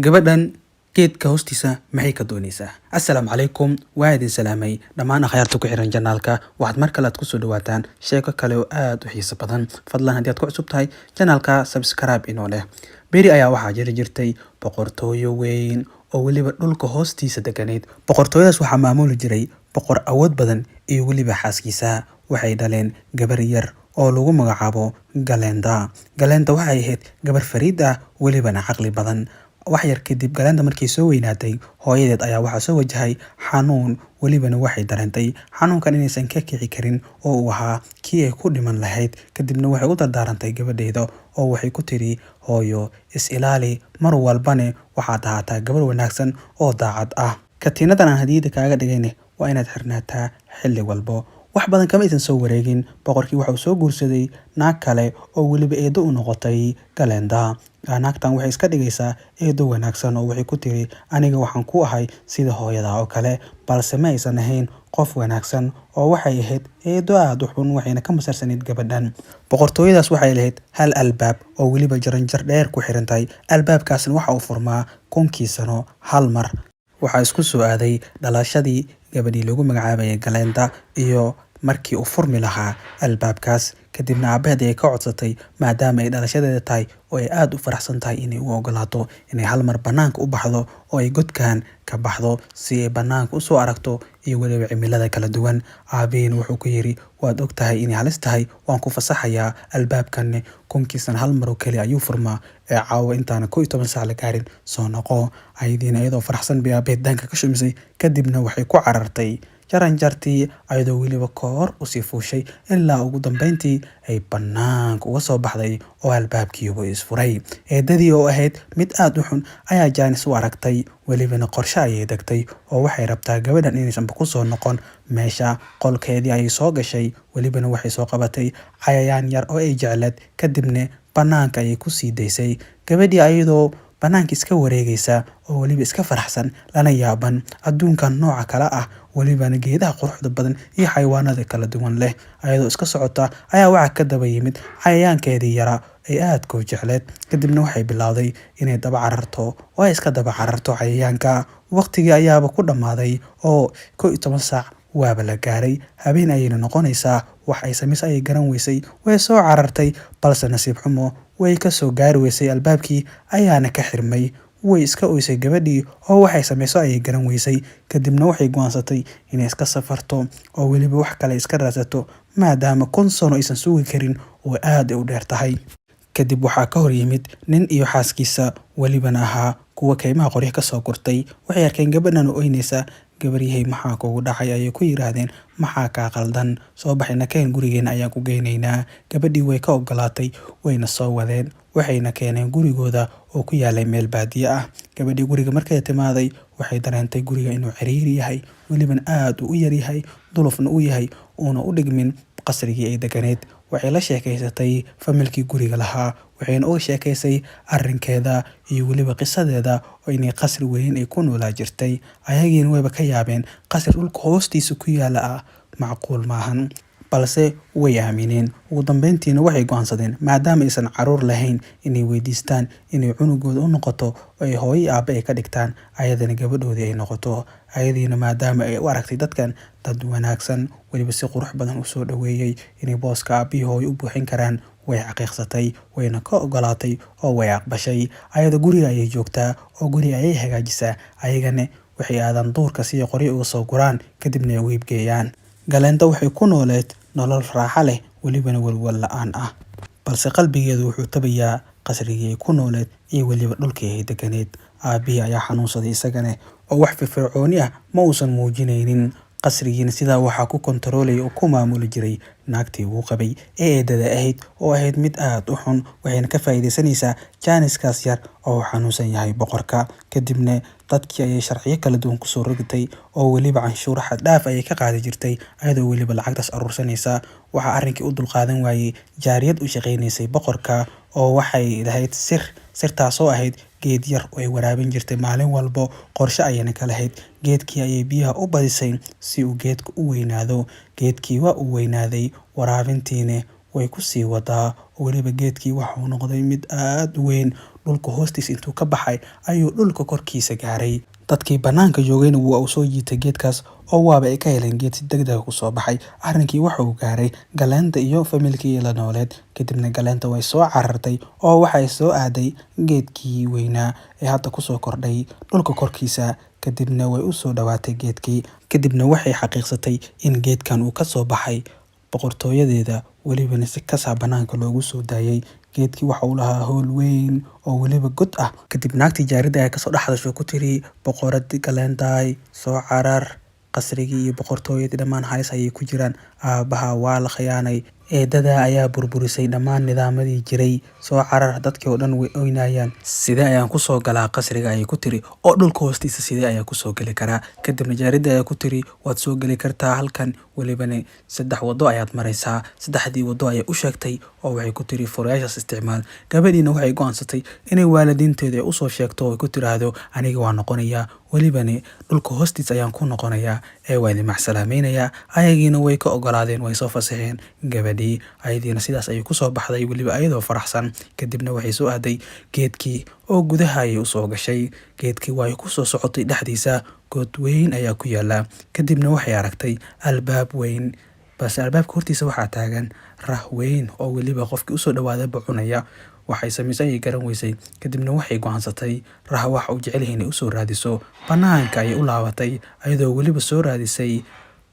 gabadhan geedka hoostiisa maxay ka doonaysaa? Assalaamu calaykum, waa idin salaamay dhammaan akhyaarta ku xiran janaalka. Waxaad mar kale aad ku soo dhawaataan sheeko kale oo aad u xiiso badan. Fadlan haddii aad ku cusub tahay janaalka, subscribe inoo leh. Beri ayaa waxaa jiri jirtay boqortooyo weyn oo weliba dhulka hoostiisa deganeyd. Boqortooyadaas waxaa maamuli jiray boqor awood badan iyo weliba xaaskiisa. Waxay dhaleen gabar yar oo lagu magacaabo Galenda. Galenda waxay ahayd gabar fariid ah, welibana caqli badan. Wax yar kadib Galenda markii soo weynaatay, hooyadeed ayaa waxaa soo wajahay xanuun, welibana waxay dareentay xanuunkan inaysan ka kici karin oo uu ahaa kii ay ku dhiman lahayd. Kadibna waxay u dardaarantay gabadheeda oo waxay ku tiri, hooyo is ilaali, mar walbane waxaad ahaataa gabar wanaagsan oo daacad ah. Katiinadan aan hadiyada kaaga dhigayne waa inaad xirnaataa xilli walbo. Wax badan kama aysan soo wareegin, boqorkii waxa uu soo guursaday naag kale oo weliba eedo u noqotay Galenda. Naagtan waxay iska dhigaysaa eedo wanaagsan oo waxay ku tiri, aniga waxaan ku ahay sida hooyada oo kale, balse ma aysan ahayn qof wanaagsan oo waxay ahayd eedo aad u xun, waxayna ka masarsanayd gabadhan. Boqortooyadaas waxay lahayd hal albaab oo weliba jaranjar dheer ku xiran tahay. Albaabkaasna waxa uu furmaa 1000 sano hal mar. Waxaa isku soo aaday dhalashadii gabadhii lagu magacaabayay Galenda iyo markii uu furmi lahaa albaabkaas. Kadibna aabaheed ay ka codsatay maadaama ay dhalashadeeda tahay oo ay aad u faraxsan tahay inay u ogolaato inay hal mar banaanka u baxdo oo ay godkaan ka baxdo si ay banaanka u soo aragto iyo weliba cimilada kala duwan. Aabihiina wuxuu ku yiri, waad og tahay inay halis tahay, waan ku fasaxayaa albaabkan 1000 sano hal mar oo kale ayuu furmaa, ee caawa intaana 11 saac la gaarin soo noqo. Ayadiina iyadoo faraxsan bay aabaheed daanka ka shumisay, kadibna waxay ku carartay jaranjartii ayadoo weliba koor u sii fuushay ilaa ugu dambeyntii ay banaanka uga soo baxday oo albaabkiiba isfuray. Eedadii oo ahayd mid aad u xun ayaa Jaanis u aragtay, welibana qorshe ayay degtay oo waxay rabtaa gabadhan inaysan ku soo noqon meesha. Qolkeedii ayay soo gashay, welibana waxay soo qabatay cayayaan yar oo ay jecleed, kadibna banaanka ayay ku sii daysay. Gabadhii ayadoo banaanka iska wareegaysa oo weliba iska faraxsan lana yaaban adduunkan nooca kale ah, welibana geedaha quruxda badan iyo xayawaanada kala duwan leh ayadoo iska socota ayaa waxa ka daba yimid cayayaankeedii yara ay aad ku jecleed. Kadibna waxay bilowday inay daba cararto oo ay iska daba cararto cayayaanka. Waqtigii ayaaba ku dhammaaday oo 11 saac waaba la gaaray. Habeen ayayna noqonaysaa, wax ay samayso ayay garan weysay. Way soo carartay, balse nasiib xumo way ka soo gaari weysay, albaabkii ayaana ka xirmay. Way iska oysay gabadhii oo waxay samayso ayay garan weysay. Kadibna waxay go'aansatay inay iska safarto oo weliba wax kale iska raadsato maadaama 1000 sano aysan sugi karin oo aad u dheer tahay. Kadib waxaa ka hor yimid nin iyo xaaskiisa, welibana ahaa kuwa kaymaha qoryo ka soo gurtay. Waxay arkeen gabadhan oo oynaysa. Gabaryahay maxaa kugu dhacay ayay ku yiraahdeen, maxaa kaa qaldan, soo baxayna keen gurigeena ayaan ku geynaynaa. Gabadhii way ka ogolaatay, wayna soo wadeen, waxayna keeneen gurigooda oo ku yaalay meel baadiye ah. Gabadhii guriga markay timaaday waxay dareentay guriga inuu ciriiri yahay, welibana aad u yar yahay, dulufna u yahay, uuna u dhigmin qasrigii ay deganeed. Waxay la sheekaysatay familkii guriga lahaa, waxayna uga sheekaysay arrinkeeda iyo weliba qisadeeda oo inay qasri weyn ay ku noolaa jirtay. Ayagiina wayba ka yaabeen, qasri dhulka hoostiisa ku yaala ah, macquul maahan, balse way aamineen. Ugu dambeyntiina waxay go'aansadeen maadaama aysan caruur lahayn inay weydiistaan inay cunugooda u noqoto oo ay hooyo aabe ay ka dhigtaan, ayadana gabadhoodii ay noqoto. Ayadiina maadaama ay u aragtay dadkan dad wanaagsan, weliba si qurux badan u soo dhaweeyay inay booska aabihii hooyo u buuxin karaan, way xaqiiqsatay, wayna ka ogolaatay oo way aqbashay. Ayada guriga ayay joogtaa oo guriga ayay hagaajisaa. Ayagana waxay aadaan duurka si ay qoryo uga soo guraan, kadibna ay u iibgeeyaan. Galenda waxay ku nooleed nolol raaxo leh, welibana walwal la'aan ah, balse qalbigeedu wuxuu tabayaa qasrigii ay ku nooleed iyo weliba dhulkii ay deganeed. Aabihii ayaa xanuunsaday isagana oo wax firfircooni ah ma uusan muujinaynin. Qasrigiina sidaa waxaa ku kontaroolay oo ku maamuli jiray naagtii uu qabay ee eedada ahayd oo ahayd mid aad u xun. Waxayna ka faa'iidaysanaysaa Jaaniskaas yar oo xanuunsan yahay boqorka. Kadibna dadkii ayay sharciyo kala duwan ku soo rogtay oo weliba canshuur xad dhaaf ayay ka qaadi jirtay ayadoo weliba lacagtaas urursanaysa. Waxaa arrinkii u dulqaadan waayay jaariyad u shaqaynaysay boqorka oo waxay lahayd sirtaas oo ahayd geed yar oo ay waraabin jirtay maalin walbo. Qorshe ayayna ka lahayd. Geedkii ayay biyaha u badisay si uu geedku u weynaado. Geedkii waa u weynaaday, waraabintiina way ku sii wadaa oo weliba geedkii waxa uu noqday mid aad u weyn. Dhulka hoostiisa intuu ka baxay ayuu dhulka korkiisa gaaray. Dadkii bannaanka joogayna waa uu soo jiitay geedkaas oo waaba ay ka heleen geed si degdeg ah ku soo baxay. Arrinkii waxa uu gaaray Galeenta iyo familkii la nooleed. Kadibna Galeenta way soo carartay oo waxay soo aaday geedkii weynaa ee hadda ku soo kordhay dhulka korkiisa. Kadibna way u soo dhawaatay geedkii. Kadibna waxay xaqiiqsatay in geedkan uu ka soo baxay boqortooyadeeda, welibana si kasaa bannaanka loogu soo daayay. Geedkii waxa uu lahaa howl weyn oo weliba god ah. Kadib naagtii jaarida ayaa kasoo dhex hadashay ku tiri, boqoradii Galeentaay soo carar, qasrigii iyo boqortooyadii dhammaan halis ayay ku jiraan. Aabaha waa la khiyaanay. Eedada ayaa burburisay dhammaan nidaamadii jiray. Soo carar, dadkii oo dhan way oynayaan. Sidee ayaan ku soo galaa qasriga ayay ku tiri, oo dhulka hoostiisa sidee ayaan ku soo gali karaa? Kadibna jaarida ayaa ku tiri, waad soo gali kartaa halkan, welibana 3 wado ayaad maraysaa. 3dii wado ayay u sheegtay oo waxay ku tiri furayaashaas isticmaal. Gabadhiina waxay go'aansatay inay waalidiinteeda u soo sheegto oo ku tiraahdo aniga waan noqonayaa, welibana dhulka hoostiisa ayaan ku noqonayaa ee waa idin macsalaamaynayaa. Ayagiina way ka ogolaadeen, way soo fasaxeen gabadhii. Ayadiina sidaas ayay ku soo baxday weliba ayadoo faraxsan. Kadibna waxay soo aaday geedkii oo gudaha ayay u soo gashay. Geedkii way ku soo socotay dhexdiisa. God weyn ayaa ku yaala. Kadibna waxay aragtay albaab weyn, balse albaabka hortiisa waxaa taagan rah weyn oo weliba qofkii u soo dhawaada cunaya. Waxay samaysay ay garan weysay. Kadibna waxay go'aansatay rah wax uu jecel yahay inay u soo raadiso. Bannaanka ayay u laabatay ayadoo weliba soo raadisay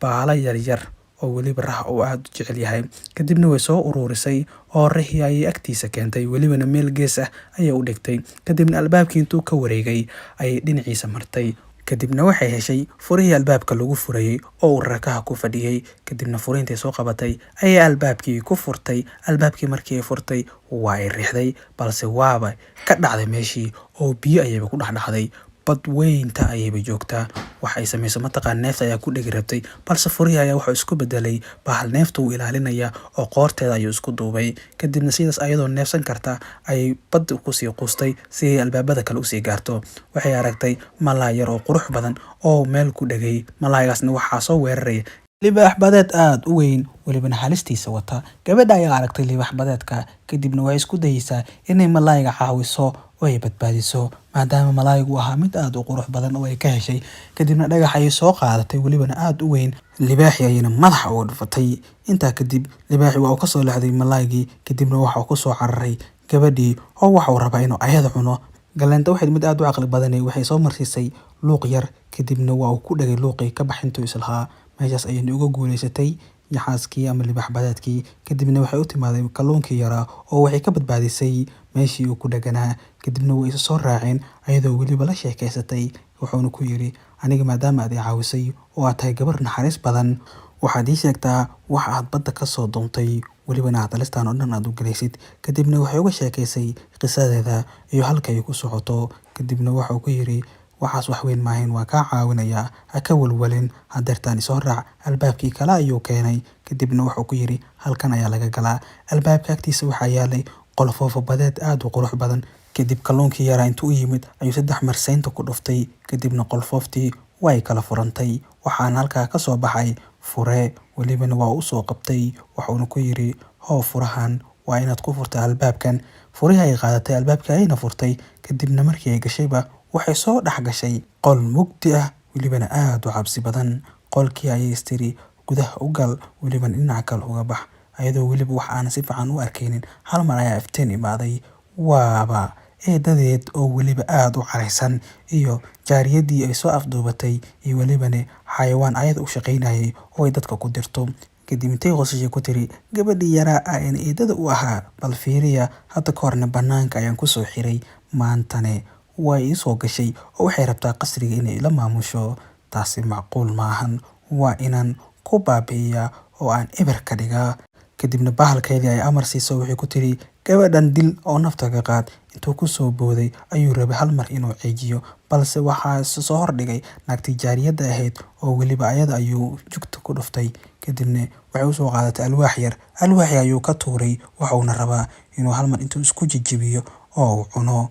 baala yaryar oo weliba rah uu aad u jecel yahay. Kadibna way soo ururisay oo rihii ayay agtiisa keentay, welibana meel gees ah ayay u dhigtay. Kadibna albaabkii intuu ka wareegay ayay dhinaciisa martay. Kadibna waxay heshay furihii albaabka lagu furayay oo uu rakaha ku fadhiyay. Kadibna furiintay soo qabatay ayay albaabkii ku furtay. Albaabkii markii ay furtay waa ay riixday, balse waaba ka dhacday meeshii oo biyo ayayba ku dhexdhacday. Bad weynta ayayba joogtaa. Waxay samaysay mataqaan neefta ayaa ku dhegi rabtay, balse furihii ayaa wuxuu isku bedelay bahal neefta uu ilaalinaya oo qoorteeda ayuu isku duubay. Kadibna sidaas ayadoo neefsan karta ayay badda ku sii quustay si ay albaabada kale u sii gaarto. Waxay aragtay malaay yar oo qurux badan oo meel ku dhagay. Malaaygaasna waxaa soo weeraray libaax badeed aad u weyn, welibana halistiisa wata. Gabadha ayaa aragtay libaax badeedka. Kadibna waxay isku dayaysaa inay malaayga caawiso oo ay badbaadiso, maadaama malaaygu ahaa mid aad u qurux badan oo ay ka heshay. Kadibna dhagax ayay soo qaadatay, welibana aad u weyn. Libaaxii ayayna madaxa uga dhufatay. Intaa kadib libaaxii waa uu ka soo leexday malaaygii. Kadibna waxa uu ku soo cararay gabadhii oo waxa uu rabaa inuu ayada cuno. Galeenta waxay mid aad u caqli badan waxay soo marsiisay luuq yar. Kadibna waa uu ku dhagay luuqii ka baxintuu islahaa. Meeshaas ayayna uga guuleysatay yaxaaskii ama libaax badeedkii. Kadibna waxay u timaaday kalluunkii yaraa oo waxay ka badbaadisay meeshii uu ku dhaganaa. Kadibna way soo raaceen ayadoo weliba la sheekaysatay. Wuxuuna ku yiri, aniga maadaama aad i caawisay oo aad tahay gabar naxariis badan, waxaad ii sheegtaa waxa aad badda ka soo doontay, welibana aad alistaan oo dhan aad u galaysid. Kadibna waxay uga sheekaysay qisadeeda iyo halka ay ku socoto. Kadibna waxa uu ku yiri, waxaas wax weyn maahayn, waa kaa caawinayaa, ha ka walwalin, hadeertaan isoo raac. Albaabkii kale ayuu keenay. Kadibna wuxuu ku yiri, halkan ayaa laga galaa. Albaabka agtiisa waxaa yaalay qolfoofo badeed aad u qurux badan. Kadib kalluunkii yaraa intuu u yimid ayuu 3 mar saynta ku dhuftay. Kadibna qolfooftii way kala furantay. Waxaana halkaa ka soo baxay fure, welibana waa u soo qabtay. Wuxuuna ku yiri, hoo furahan waa inaad ku furtaa albaabkan. Furihii ay qaadatay, albaabkii ayayna furtay. Kadibna markii ay gashayba waxay soo dhex gashay qol mugdi ah, welibana aad u cabsi badan. Qolkii ayay istiri gudaha u gal, welibana dhinaca kale uga bax. Ayadoo weliba wax aan si fiican u arkaynin, hal mar ayaa iftiin imaaday. Waaba eedadeed oo weliba aad u caraysan iyo jaariyadii ay soo afduubatay iyo welibana xayawaan ayada u shaqaynayay oo ay dadka ku dirto. Kadib intay qosashay ku tiri, gabadhii yaraa ayaan eedada u ahaa, bal fiiriya, hadda ka horna bannaanka ayaan ku soo xiray, maantane way ii soo gashay oo waxay rabtaa qasriga inay la maamusho. Taasi macquul maahan, waa inaan ku baabi'iyaa oo aan eber ka dhigaa. Kadibna bahalkeedii ay amar siiso waxay ku tiri, gabadhan dil oo nafta ka qaad. Intuu ku soo booday ayuu rabay hal mar inuu ceejiyo, balse waxaa soo hordhigay naagtii jaariyadda ahayd oo weliba ayada ayuu jugta ku dhuftay. Kadibna waxay u soo qaadatay alwaax yar. Alwaaxii ayuu ka tuuray, wuxuuna rabaa inuu hal mar intuu isku jijibiyo oo uu cuno.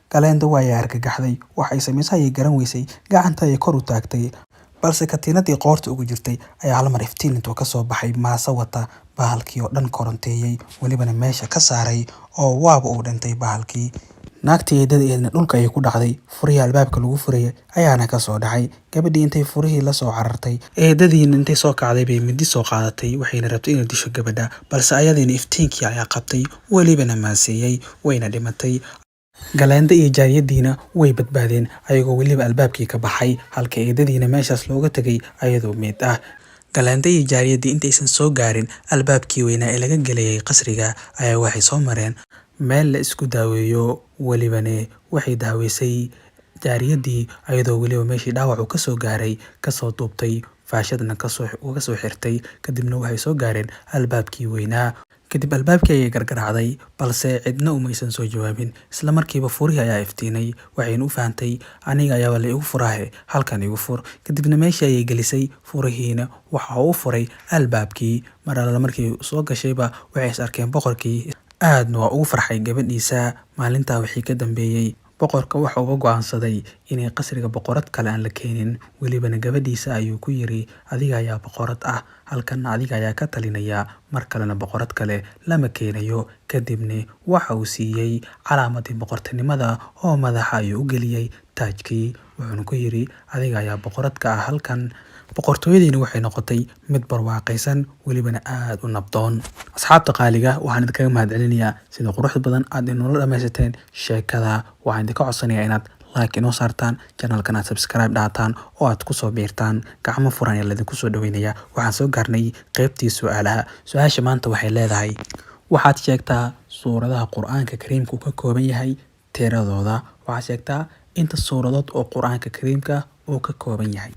Galeenta waa ay argagaxday. Waxay samaysay ay garan weysay, gacanta ay kor u taagtay, balse katiinadii qoorta ugu jirtay ayaa hal mar iftiin intuu ka soo baxay maasa wata, bahalkii oo dhan koronteeyey welibana meesha ka saaray oo waaba uu dhintay bahalkii. Naagtii eedadeedna dhulka ayay ku dhacday, furihii albaabka lagu furayay ayaana ka soo dhacay. Gabadhii intay furihii la soo carartay, eedadiina intay soo kacday bay mindi soo qaadatay, waxayna rabtay inay disho gabadha, balse ayadiina iftiinkii ayaa qabtay, welibana maaseeyay, wayna dhimatay. Galeenda iyo jaariyadiina way badbaadeen ayagoo weliba albaabkii ka baxay, halka eedadiina meeshaas looga tagay ayadoo meed ah. Galeenda iyo jaariyadii intaysan soo gaarin albaabkii weynaa ee laga gelayay qasriga ayaa waxay soo mareen meel la isku daaweeyo, welibana waxay daaweysay jaariyadii ayadoo weliba meeshii dhaawac uu ka soo gaaray kasoo duubtay, faashadna uga soo xirtay. Kadibna waxay soo gaareen albaabkii weynaa. Kadib albaabkii ayay gargaraacday, balse cidna umaysan soo jawaabin. Isla markiiba furihii ayaa iftiinay, waxayna u fahantay aniga ayaaba la igu furaahe, halkan igu fur. Kadibna meeshii ayay gelisay, furihiina waxa uu furay albaabkii. Mar alla markii soo gashayba waxay is arkeen boqorkii, aadna waa ugu farxay gabadhiisa. Maalintaa wixii ka dambeeyay, boqorka waxa uu go'aansaday inay qasriga boqorad kale aan la keenin, welibana gabadhiisa ayuu ku yiri adiga ayaa boqorad ah, halkanna adiga ayaa ka talinaya, mar kalena boqorad kale lama keenayo. Kadibna waxa uu siiyey calaamadii boqortinimada oo madaxa ayuu u geliyey taajkii, wuxuuna ku yiri adiga ayaa boqorad ka ah halkan. Boqortooyadiina waxay noqotay mid barwaaqaysan, welibana aad u nabdoon. Asxaabta qaaliga, waxaan idinkaga mahadcelinayaa sida quruxda badan aad inoola dhammaysateen sheekada. Waxaan idinka codsanayaa inaad like inoo saartaan, channelkan aad subscribe dhaataan oo aad ku soo biirtaan. Gacmo furan ayaa laydinku soo dhaweynayaa. Waxaan soo gaarnay qaybtii su'aalaha. Su-aasha maanta waxay leedahay, waxaad sheegtaa suuradaha Qur'aanka Kariimka uu ka kooban yahay tiradooda. Waxaad sheegtaa inta suuradood oo Qur'aanka Kariimka uu ka kooban yahay.